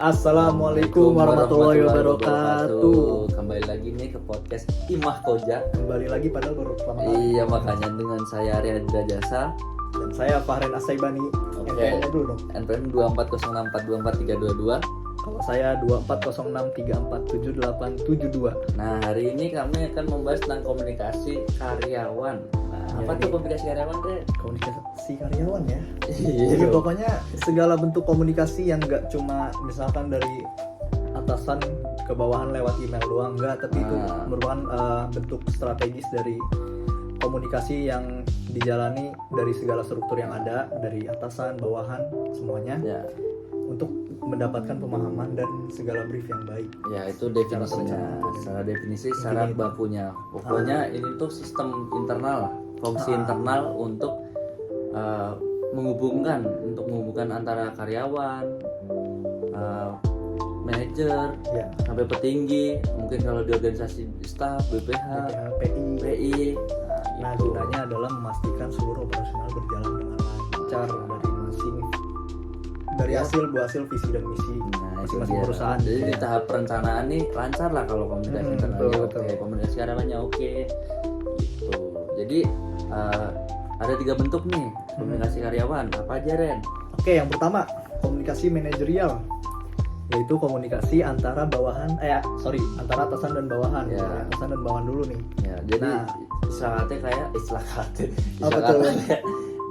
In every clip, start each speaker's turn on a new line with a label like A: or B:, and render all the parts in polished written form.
A: Assalamualaikum warahmatullahi wabarakatuh.
B: Kembali lagi nih ke podcast Imah Koja.
A: Kembali lagi padahal baru pertama kali.
B: Iya, makanya dengan saya Riandra Jasa
A: Dan saya Fahren Asaibani.
B: Oke.
A: NPM-nya dulu dong.
B: NPM 2406424322.
A: Kalau saya 2406347872.
B: Nah, hari ini kami akan membahas tentang komunikasi karyawan. Nah, apa tuh komunikasi karyawan, Re?
A: Komunikasi karyawan ya.
B: Iya.
A: Jadi pokoknya segala bentuk komunikasi yang nggak cuma misalkan dari atasan ke bawahan lewat email doang, enggak, tapi itu merupakan bentuk strategis dari komunikasi yang dijalani dari segala struktur yang ada, dari atasan, bawahan, semuanya,
B: Ya.
A: untuk mendapatkan pemahaman dan segala brief yang baik.
B: Ya, itu definisinya. Secara definisi, syarat bakunya. Pokoknya ini tuh sistem internal, fungsi internal untuk menghubungkan antara karyawan, manajer,
A: Ya.
B: sampai petinggi. Mungkin kalau di organisasi staff, BPH, PI.
A: Nah,
B: gitu.
A: gunanya adalah memastikan seluruh operasional berjalan dengan lancar dari hasil visi dan misi
B: Nah, itu
A: masing-masing
B: dia.
A: perusahaan.
B: Jadi di
A: Ya.
B: tahap perencanaan nih lancar lah kalau komunikasi internalnya
A: betul,
B: oke,
A: betul.
B: komunikasi karyawannya oke. Gitu. Jadi ada 3 bentuk nih komunikasi karyawan. Apa aja, Ren?
A: Oke, yang pertama komunikasi manajerial, yaitu komunikasi antara antara atasan dan bawahan.
B: Ya.
A: Atasan dan bawahan dulu nih.
B: Ya, jadi
A: Nah.
B: istilah katanya
A: Apa tuh?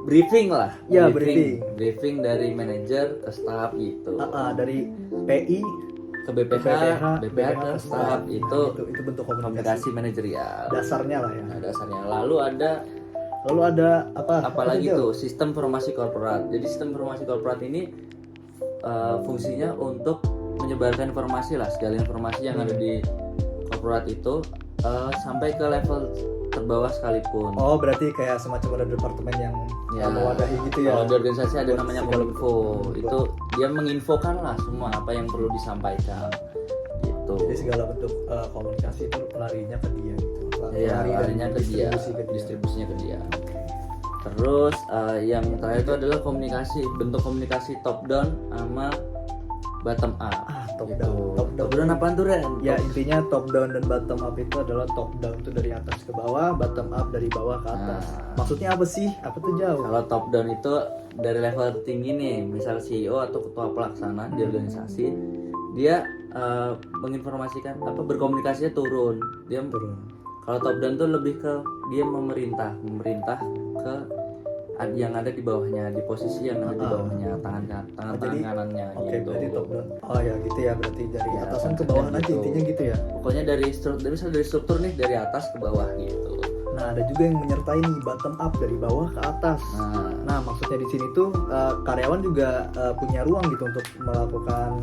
B: briefing lah.
A: Ya,
B: Briefing dari manajer ke staff gitu.
A: Dari PI
B: Ke BPH ke staff
A: Nah,
B: itu
A: bentuk komunikasi
B: komunikasi manajerial.
A: dasarnya lah ya.
B: Nah, dasarnya. Lalu
A: ada apa?
B: apalagi
A: Apa
B: tuh sistem informasi korporat. Jadi sistem informasi korporat ini fungsinya untuk menyebarkan informasi lah, segala informasi yang ada di korporat itu sampai ke level terbawah sekalipun.
A: Oh, berarti kayak semacam ada departemen yang mewadahi gitu ya.
B: Kalau di organisasi ada
A: Buat
B: namanya
A: segala
B: kominfo.
A: bentuk.
B: Itu dia menginfokan lah semua apa yang perlu disampaikan. Gitu.
A: Jadi segala bentuk komunikasi itu larinya ke dia gitu.
B: Iya, larinya ke dia, distribusinya ke dia. Terus yang terakhir itu adalah bentuk komunikasi top down sama bottom up.
A: Top
B: Gitu.
A: down.
B: Top down apaan tuh, Ren?
A: Ya, intinya top down dan bottom up itu adalah top down itu dari atas ke bawah, bottom up dari bawah ke atas. Maksudnya apa sih? Apa tuh jauh?
B: Kalau top down itu dari level tinggi nih, misal CEO atau ketua pelaksana di organisasi, dia menginformasikan berkomunikasinya turun. Dia
A: Turun.
B: Kalau top down tuh lebih ke dia memerintah ke yang ada di bawahnya, di posisi yang ada di bawahnya, tangan kanannya
A: Oke,
B: gitu.
A: berarti top down. Oh ya, gitu ya, berarti dari
B: Ya,
A: atasan ke bawahan aja
B: gitu.
A: intinya gitu ya.
B: Pokoknya dari struktur nih, dari atas ke bawah gitu.
A: Nah, ada juga yang menyertai nih bottom up dari bawah ke atas. Nah, maksudnya di sini tuh karyawan juga punya ruang gitu untuk melakukan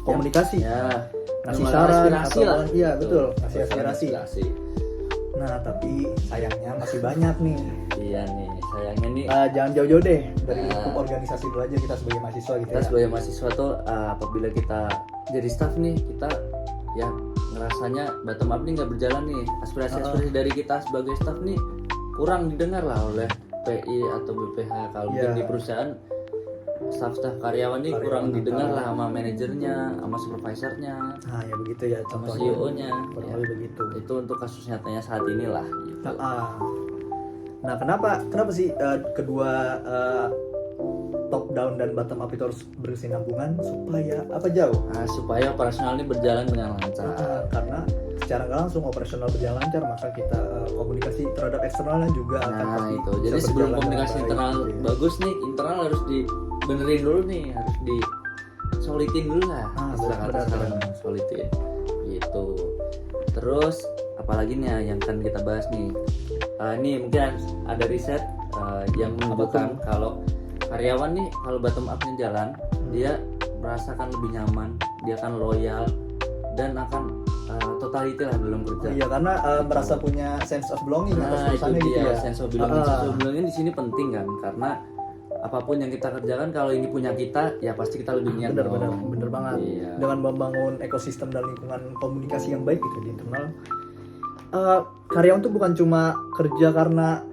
A: komunikasi,
B: Ya,
A: ngasih
B: memang
A: saran
B: aspirasi
A: atau
B: lah.
A: iya
B: Gitu.
A: betul, ngasih aspirasi.
B: Aspirasi.
A: Nah, tapi sayangnya masih banyak nih.
B: Iya nih, sayangnya nih
A: Jangan jauh-jauh deh dari lingkup organisasi dulu aja, kita sebagai mahasiswa gitu
B: kita
A: ya.
B: sebagai mahasiswa tuh apabila kita jadi staff nih, kita ya ngerasanya bottom up nih nggak berjalan nih, aspirasi dari kita sebagai staff nih kurang didengar lah oleh PI atau BPH. Kalau
A: Iya.
B: di perusahaan staff karyawan nih kurang didengar lah sama manajernya, sama supervisornya,
A: Nah, ya begitu ya
B: sama
A: contohnya.
B: CEO-nya.
A: Kurang
B: Ya,
A: lebih begitu.
B: itu untuk kasus nyatanya saat inilah gitu.
A: Nah, kenapa sih kedua top down dan bottom up itu harus berkesinambungan supaya apa jauh?
B: Nah, supaya operasional ini berjalan dengan lancar.
A: Karena secara nggak langsung operasional berjalan lancar, maka kita komunikasi terhadap eksternalnya juga akan
B: Nah
A: pasti
B: itu,
A: bisa
B: jadi sebelum
A: berjalan
B: komunikasi
A: dengan
B: internal
A: baik, gitu ya.
B: bagus nih, internal harus dibenerin dulu nih, harus disolitin dulu lah. Istilah kata
A: benar.
B: sekarang solitin, gitu. Terus apalagi nih yang kan kita bahas nih, ini mungkin ada riset yang menunjukkan kalau karyawan nih kalau bottom up-nya jalan, dia merasakan lebih nyaman, dia akan loyal dan akan totality lah dalam kerja.
A: Iya, karena merasa punya sense of belonging atas
B: Nah itu
A: perusahaannya
B: dia,
A: gitu ya.
B: sense of belonging. Sense of belonging di sini penting kan, karena apapun yang kita kerjakan kalau ini punya kita, ya pasti kita lebih niat.
A: Bener banget.
B: Iya.
A: Dengan membangun ekosistem dan lingkungan komunikasi yang baik gitu di internal, karyawan tuh bukan cuma kerja karena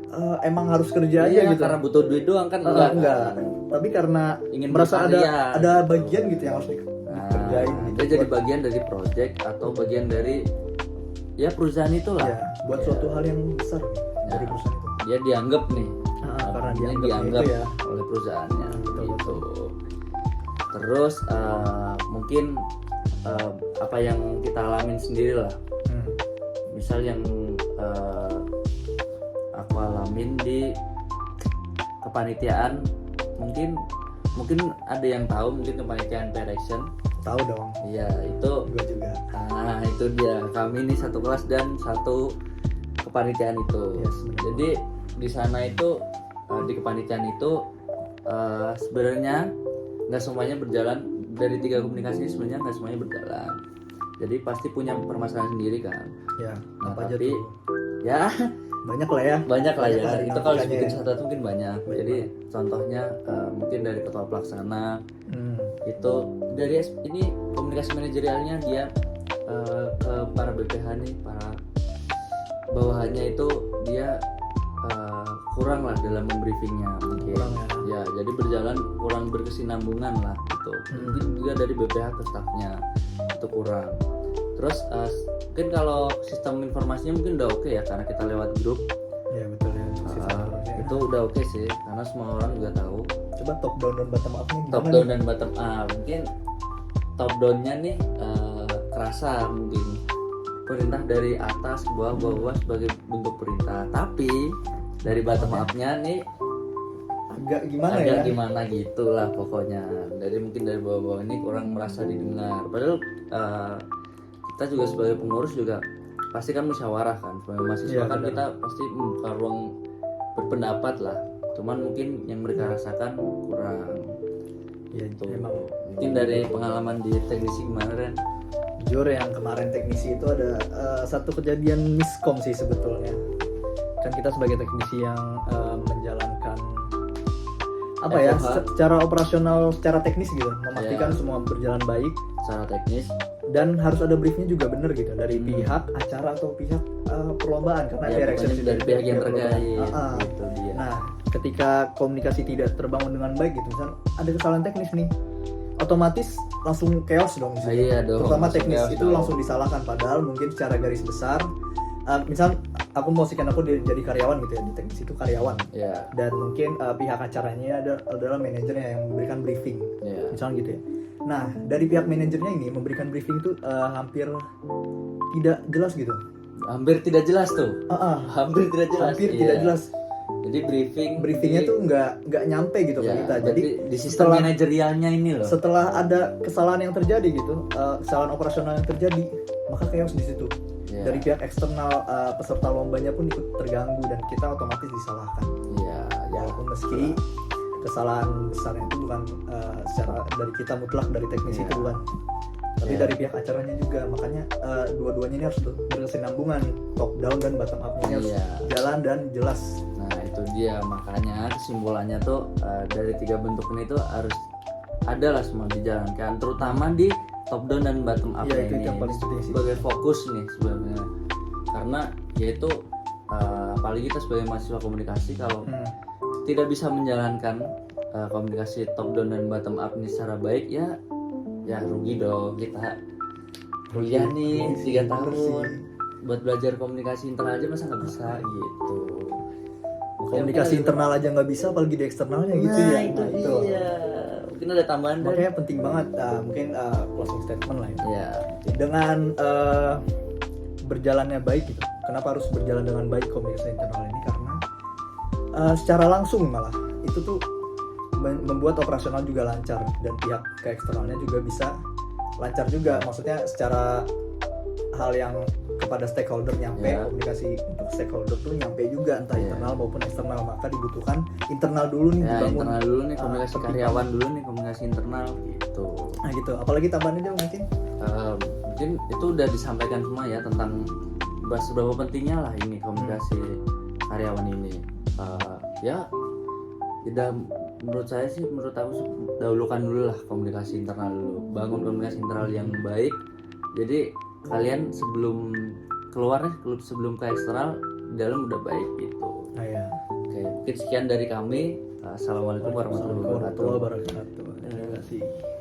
A: emang harharus kerja aja
B: Iya,
A: gitu.
B: karena butuh duit doang kan
A: Enggak. Tapi karena
B: Ingin
A: merasa
B: berkarya.
A: ada bagian gitu yang harus
B: Nah,
A: dikerjain gitu.
B: dia jadi bagian dari project atau bagian dari ya perusahaan itulah.
A: Ya, buat
B: Ya.
A: suatu hal yang besar dari
B: Ya.
A: perusahaan itu.
B: Dia dianggap nih
A: Karena
B: dia
A: dianggap itu ya.
B: oleh perusahaannya
A: Betul,
B: gitu. Terus mungkin apa yang kita alamin sendiri lah.
A: Hmm.
B: Misal yang aku alamin di kepanitiaan, mungkin ada yang tahu, mungkin kepanitiaan Perection.
A: Tahu dong.
B: Iya, itu
A: Gue juga.
B: itu dia, kami ini satu kelas dan satu kepanitiaan itu.
A: Yes, benar.
B: Jadi di sana itu di kepanitiaan itu sebenarnya nggak semuanya berjalan. Dari 3 komunikasi sebenarnya nggak semuanya berjalan. Jadi pasti punya permasalahan sendiri kan.
A: Ya,
B: Nah,
A: apa aja
B: tapi
A: tuh?
B: ya
A: Banyak lah ya.
B: banyak lah ya.
A: lah
B: Itu kalau
A: dinamikanya
B: dibikin
A: ya.
B: satu-satu mungkin banyak. Jadi contohnya mungkin dari ketua pelaksana
A: Hmm.
B: itu dari ini komunikasi manajerialnya dia ke para BPH nih, para bawahannya itu dia kurang lah dalam membriefingnya mungkin.
A: Kurang ya.
B: Jadi berjalan kurang berkesinambungan lah gitu. Mungkin juga dari BPH ke stafnya itu kurang. Terus mungkin kalau sistem informasinya mungkin udah oke ya, karena kita lewat grup.
A: Ya betul ya.
B: Itu udah oke sih, karena semua orang juga tahu.
A: Coba top down dan bottom up nih gimana
B: Top down dan bottom up, mungkin top downnya nih kerasa mungkin perintah dari atas ke bawah sebagai bentuk perintah, tapi dari bottom up-nya nih
A: agak gimana
B: agak
A: ya?
B: gimana gitulah pokoknya. Mungkin dari bawah-bawah ini kurang merasa didengar, padahal kita juga sebagai pengurus juga pasti kan musyawarah kan, sebagai mahasiswa
A: Iya,
B: kan
A: benar.
B: kita pasti membuka ruang berpendapat lah, cuman mungkin yang mereka rasakan kurang.
A: Ya,
B: Tuh.
A: emang
B: Mungkin dari pengalaman di teknisi kemarin.
A: jujur yang kemarin teknisi itu ada satu kejadian miskom sih sebetulnya. Kan kita sebagai teknisi yang menjalankan apa ya,
B: FOH.
A: secara operasional, secara teknis gitu, memastikan
B: Iya.
A: semua berjalan baik
B: Secara teknis
A: dan harus ada briefnya juga bener gitu dari pihak acara atau pihak perlombaan karena
B: ya,
A: direction
B: pokoknya dari pihak yang terkait gitu dia.
A: Nah, ketika komunikasi tidak terbangun dengan baik gitu, misal ada kesalahan teknis nih, otomatis langsung chaos dong di situ.
B: Iya dong,
A: Terutama
B: langsung
A: teknis
B: chaos
A: itu
B: dong.
A: langsung disalahkan, padahal mungkin secara garis besar, misal aku posisikan aku jadi karyawan gitu ya, di teknis itu karyawan,
B: Ya,
A: dan mungkin pihak acaranya adalah manajernya yang memberikan briefing,
B: ya.
A: misalnya gitu ya. Nah, dari pihak manajernya ini memberikan briefing itu hampir tidak jelas gitu.
B: Hampir tidak jelas tuh. Hampir tidak jelas.
A: Hampir
B: Iya.
A: tidak jelas.
B: Jadi
A: Briefingnya tuh nggak nyampe gitu ke kita. Jadi
B: di sistem
A: setelah-
B: manajerialnya ini loh.
A: setelah ada kesalahan yang terjadi gitu, kesalahan operasional yang terjadi, maka chaos di situ.
B: Iya.
A: Dari pihak eksternal peserta lombanya pun ikut terganggu dan kita otomatis disalahkan.
B: Iya, ya.
A: Walaupun meski kesalahan besarnya itu bukan secara dari kita mutlak, dari teknis
B: Iya.
A: itu bukan, tapi
B: Iya.
A: dari pihak acaranya juga. Makanya dua-duanya ini harus berkesinambungan, top down dan bottom up-nya ini harus
B: Iya.
A: jalan dan jelas.
B: Nah, itu dia, makanya kesimpulannya tuh dari 3 bentuk ini tuh harus ada lah semua dijalankan, terutama di top down dan bottom up
A: Iya, itu
B: ini
A: yang paling penting sih.
B: sebagai fokus nih sebenarnya, karena yaitu apalagi kita sebagai mahasiswa komunikasi kalau tidak bisa menjalankan komunikasi top down dan bottom up ini secara baik, ya rugi dong kita. Kuliah nih 3 tahun buat belajar komunikasi internal aja masa nggak bisa gitu.
A: Komunikasi internal aja nggak bisa, apalagi di eksternalnya gitu ya.
B: Itu
A: Nah, itu.
B: dia. Mungkin ada tambahan dari
A: Makanya penting banget, mungkin closing statement lah ya.
B: ya.
A: Dengan berjalannya baik gitu. Kenapa harus berjalan dengan baik komunikasi internal ini? Karena secara langsung malah itu tuh membuat operasional juga lancar dan pihak ke eksternalnya juga bisa lancar juga. Maksudnya secara hal yang kepada stakeholder nyampe,
B: Ya.
A: komunikasi untuk stakeholder tuh nyampe juga entah
B: Ya.
A: internal maupun eksternal. Maka dibutuhkan internal dulu nih
B: Ya,
A: dibangun.
B: internal dulu nih, komunikasi
A: penting
B: karyawan dulu nih, komunikasi internal gitu.
A: Nah gitu. Apalagi tambahannya aja mungkin.
B: Mungkin itu udah disampaikan semua ya tentang seberapa pentingnya lah ini komunikasi karyawan ini. Ya menurut saya sih, menurut aku sih, dahulukan dulu lah komunikasi internal dulu, bangun komunikasi internal yang baik. Jadi kalian sebelum keluar nih, sebelum ke eksternal, di dalam udah baik gitu.
A: Nah ya.
B: Oke, mungkin sekian dari kami. Assalamualaikum warahmatullahi wabarakatuh.
A: Warahmatullahi wabarakatuh. Terima kasih.